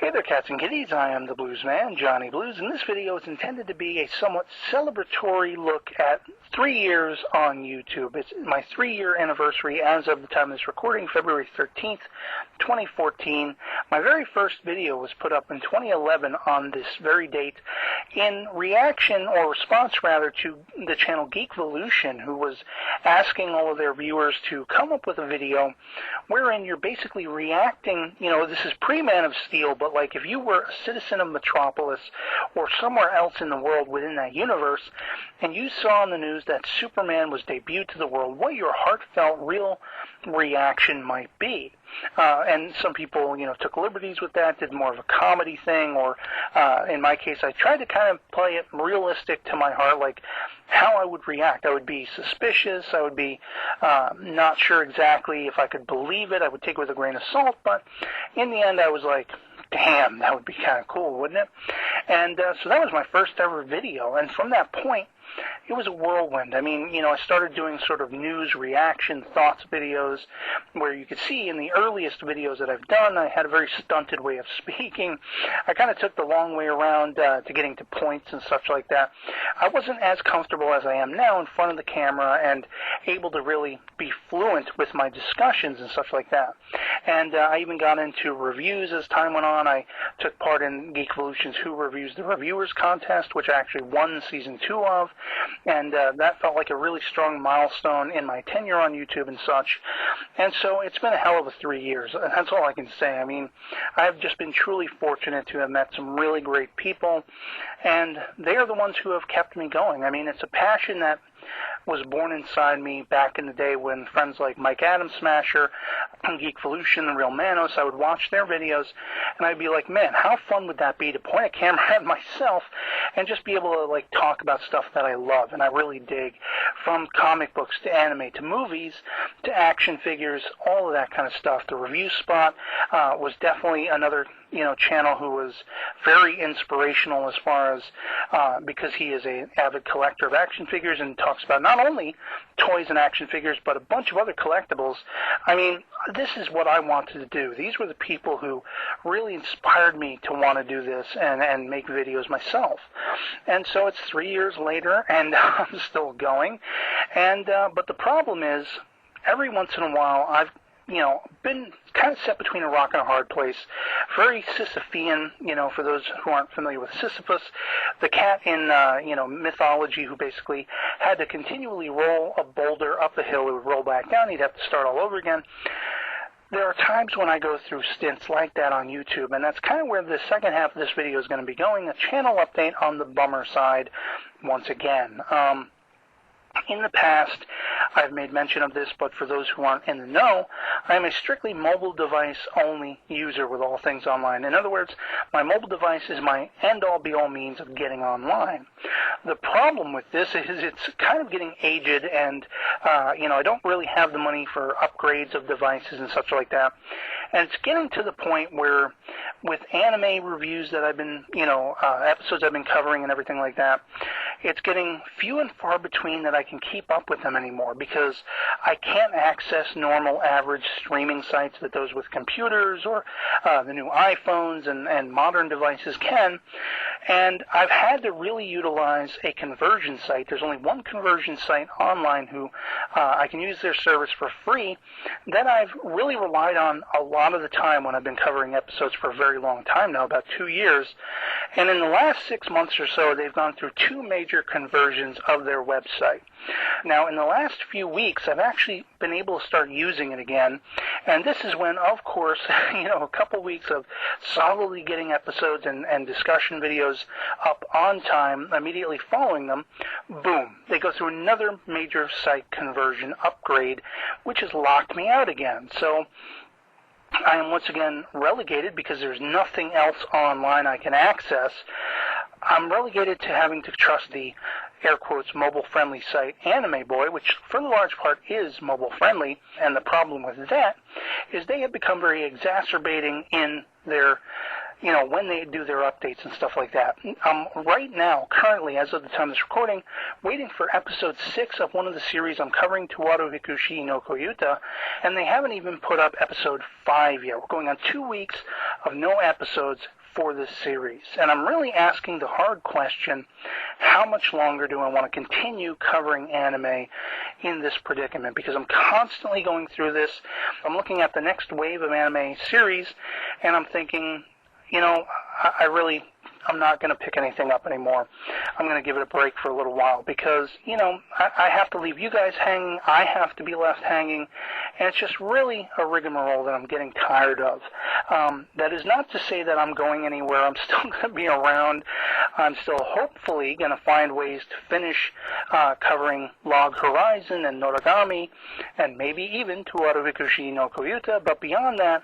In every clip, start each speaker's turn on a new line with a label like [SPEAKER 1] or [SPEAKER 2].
[SPEAKER 1] Hey there, cats and kitties. I am the Bluesman, Johnny Blues, and this video is intended to be a somewhat celebratory look at 3 years on YouTube. It's my 3-year anniversary as of the time of this recording, February 13th, 2014. My very first video was put up in 2011 on this very date in reaction, or response rather, to the channel Geekvolution, who was asking all of their viewers to come up with a video wherein you're basically reacting, this is pre-Man of Steel, but like if you were a citizen of Metropolis or somewhere else in the world within that universe, and you saw in the news that Superman was debuted to the world, what your heartfelt, real reaction might be. And some people, took liberties with that, did more of a comedy thing, or in my case, I tried to kind of play it realistic to my heart, like how I would react. I would be suspicious. I would be not sure exactly if I could believe it. I would take it with a grain of salt, but in the end, I was like, damn, that would be kind of cool, wouldn't it? And so that was my first ever video, and from that point, it was a whirlwind. I mean, I started doing sort of news reaction thoughts videos where you could see in the earliest videos that I've done, I had a very stunted way of speaking. I kind of took the long way around to getting to points and such like that. I wasn't as comfortable as I am now in front of the camera and able to really be fluent with my discussions and such like that. And I even got into reviews as time went on. I took part in Geekvolution's Who Reviews the Reviewers contest, which I actually won Season 2 of. And that felt like a really strong milestone in my tenure on YouTube and such. And so it's been a hell of a 3 years. And that's all I can say. I mean, I've just been truly fortunate to have met some really great people. And they are the ones who have kept me going. I mean, it's a passion that was born inside me back in the day when friends like Mike Adams Smasher, Geekvolution, The Real Manos, I would watch their videos, and I'd be like, man, how fun would that be to point a camera at myself and just be able to, talk about stuff that I love and I really dig, from comic books to anime to movies to action figures, all of that kind of stuff. The Review Spot was definitely another channel who was very inspirational as far as because he is an avid collector of action figures and talks about not only toys and action figures but a bunch of other collectibles. I mean, this is what I wanted to do. These were the people who really inspired me to want to do this and make videos myself. And so it's 3 years later and I'm still going. And but the problem is, every once in a while I've been kind of set between a rock and a hard place. Very Sisyphean, for those who aren't familiar with Sisyphus, the cat in, mythology who basically had to continually roll a boulder up a hill. It would roll back down. He'd have to start all over again. There are times when I go through stints like that on YouTube, and that's kind of where the second half of this video is going to be going, a channel update on the bummer side once again. In the past, I've made mention of this, but for those who aren't in the know, I'm a strictly mobile device-only user with all things online. In other words, my mobile device is my end-all, be-all means of getting online. The problem with this is it's kind of getting aged, and, I don't really have the money for upgrades of devices and such like that. And it's getting to the point where, with anime reviews that I've been, episodes I've been covering and everything like that, it's getting few and far between that I can keep up with them anymore, because I can't access normal average streaming sites that those with computers or the new iPhones and modern devices can. And I've had to really utilize a conversion site. There's only one conversion site online who I can use their service for free that I've really relied on a lot of the time when I've been covering episodes for a very long time now, about 2 years. And in the last 6 months or so, they've gone through 2 major conversions of their website. Now, in the last few weeks, I've actually been able to start using it again, and this is when, of course, a couple weeks of solidly getting episodes and discussion videos up on time, immediately following them, boom, they go through another major site conversion upgrade, which has locked me out again. So I am once again relegated, because there's nothing else online I can access. I'm relegated to having to trust the, air quotes, mobile-friendly site Anime Boy, which for the large part is mobile-friendly, and the problem with that is they have become very exacerbating in their when they do their updates and stuff like that. Right now, currently, as of the time of this recording, waiting for episode 6 of one of the series I'm covering, Tuwaru Hikushi no Koyuta, and they haven't even put up episode 5 yet. We're going on 2 weeks of no episodes for this series. And I'm really asking the hard question, how much longer do I want to continue covering anime in this predicament? Because I'm constantly going through this. I'm looking at the next wave of anime series, and I'm thinking, I'm not going to pick anything up anymore. I'm going to give it a break for a little while because, I have to leave you guys hanging. I have to be left hanging. And it's just really a rigmarole that I'm getting tired of. That is not to say that I'm going anywhere. I'm still going to be around. I'm still hopefully going to find ways to finish covering Log Horizon and Noragami and maybe even Tuwaru Hikushi no Koyuta. But beyond that,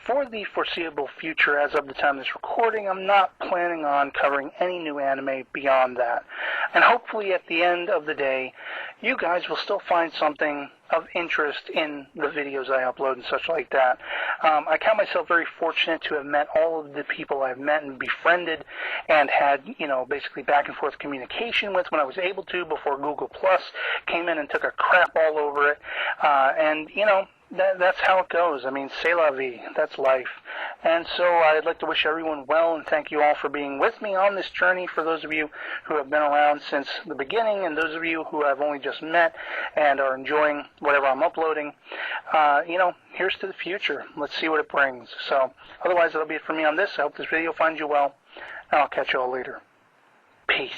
[SPEAKER 1] for the foreseeable future, as of the time of this recording, I'm not planning on covering any new anime beyond that. And hopefully at the end of the day, you guys will still find something of interest in the videos I upload and such like that. I count myself very fortunate to have met all of the people I've met and befriended and had, basically back and forth communication with when I was able to before Google Plus came in and took a crap all over it. That's how it goes. I mean, c'est la vie. That's life. And so I'd like to wish everyone well and thank you all for being with me on this journey. For those of you who have been around since the beginning and those of you who I've only just met and are enjoying whatever I'm uploading, here's to the future. Let's see what it brings. So otherwise, that'll be it for me on this. I hope this video finds you well, and I'll catch you all later. Peace.